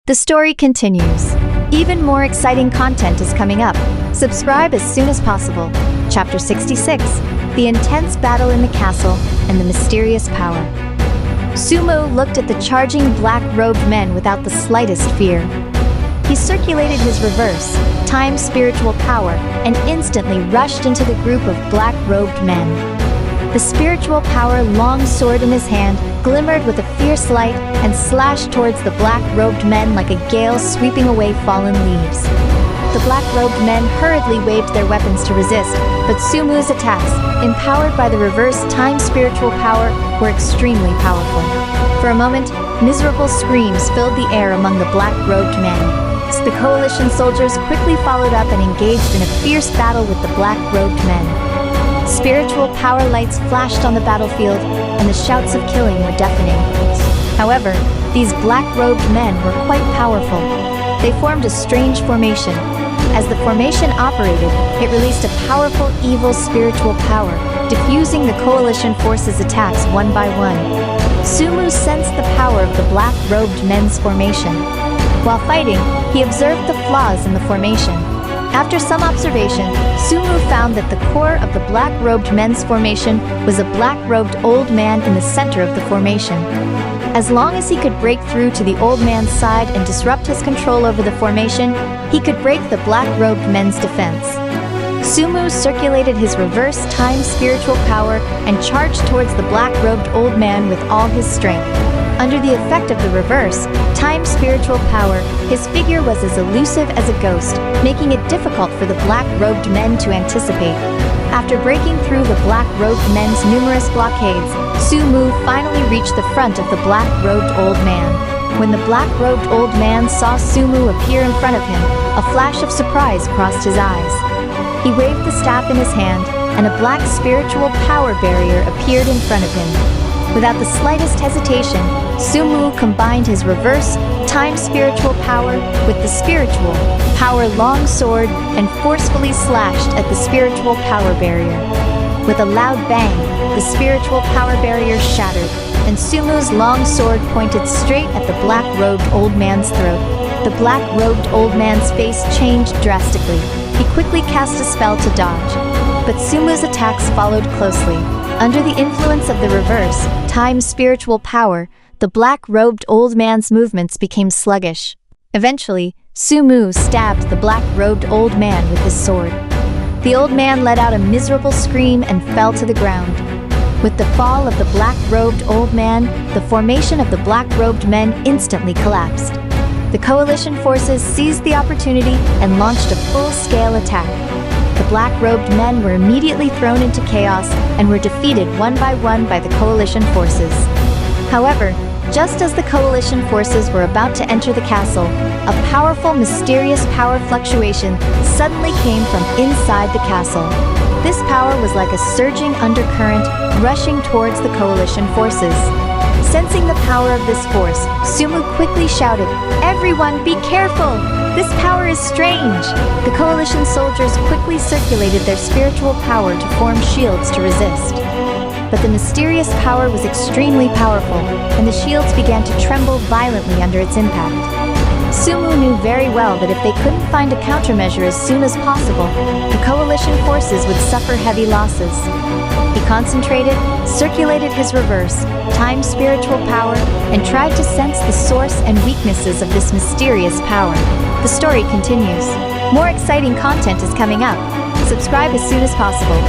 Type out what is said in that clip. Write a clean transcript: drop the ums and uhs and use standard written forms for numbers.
The story continues. Even more exciting content is coming up. Subscribe as soon as possible. Chapter 66. The intense battle in the castle and the mysterious power. Sumo looked at the charging black-robed men without the slightest fear. He circulated his reverse, time spiritual power, and instantly rushed into the group of black-robed men. The spiritual power long sword in his hand glimmered with a fierce light and slashed towards the black-robed men like a gale sweeping away fallen leaves. The black-robed men hurriedly waved their weapons to resist, but Sumu's attacks, empowered by the reverse time spiritual power, were extremely powerful. For a moment, miserable screams filled the air among the black-robed men. The coalition soldiers quickly followed up and engaged in a fierce battle with the black-robed men. Spiritual power lights flashed on the battlefield, and the shouts of killing were deafening. However, these black-robed men were quite powerful. They formed a strange formation. As the formation operated, it released a powerful evil spiritual power, diffusing the coalition forces' attacks one by one. Sumu sensed the power of the black-robed men's formation. While fighting, he observed the flaws in the formation. After some observation, Sumu found that the core of the black-robed men's formation was a black-robed old man in the center of the formation. As long as he could break through to the old man's side and disrupt his control over the formation, he could break the black-robed men's defense. Sumu circulated his reverse time spiritual power and charged towards the black-robed old man with all his strength. Under the effect of the reverse time spiritual power, his figure was as elusive as a ghost, making it difficult for the black-robed men to anticipate. After breaking through the black-robed men's numerous blockades, Sumu finally reached the front of the black-robed old man. When the black-robed old man saw Sumu appear in front of him, a flash of surprise crossed his eyes. He waved the staff in his hand, and a black spiritual power barrier appeared in front of him. Without the slightest hesitation, Sumu combined his reverse time spiritual power with the spiritual power long sword and forcefully slashed at the spiritual power barrier. With a loud bang, the spiritual power barrier shattered, and Sumu's long sword pointed straight at the black-robed old man's throat. The black-robed old man's face changed drastically. He quickly cast a spell to dodge, but Sumu's attacks followed closely. Under the influence of the reverse time spiritual power, the black-robed old man's movements became sluggish. Eventually, Sumu stabbed the black-robed old man with his sword. The old man let out a miserable scream and fell to the ground. With the fall of the black-robed old man, the formation of the black-robed men instantly collapsed. The coalition forces seized the opportunity and launched a full-scale attack. The black-robed men were immediately thrown into chaos and were defeated one by the coalition forces. However, just as the coalition forces were about to enter the castle, a powerful, mysterious power fluctuation suddenly came from inside the castle. This power was like a surging undercurrent rushing towards the coalition forces. Sensing the power of this force, Sumu quickly shouted, "Everyone, be careful! This power is strange!" The coalition soldiers quickly circulated their spiritual power to form shields to resist. But the mysterious power was extremely powerful, and the shields began to tremble violently under its impact. Sumu knew very well that if they couldn't find a countermeasure as soon as possible, the coalition forces would suffer heavy losses. He concentrated, circulated his reverse time spiritual power, and tried to sense the source and weaknesses of this mysterious power. The story continues. More exciting content is coming up. Subscribe as soon as possible.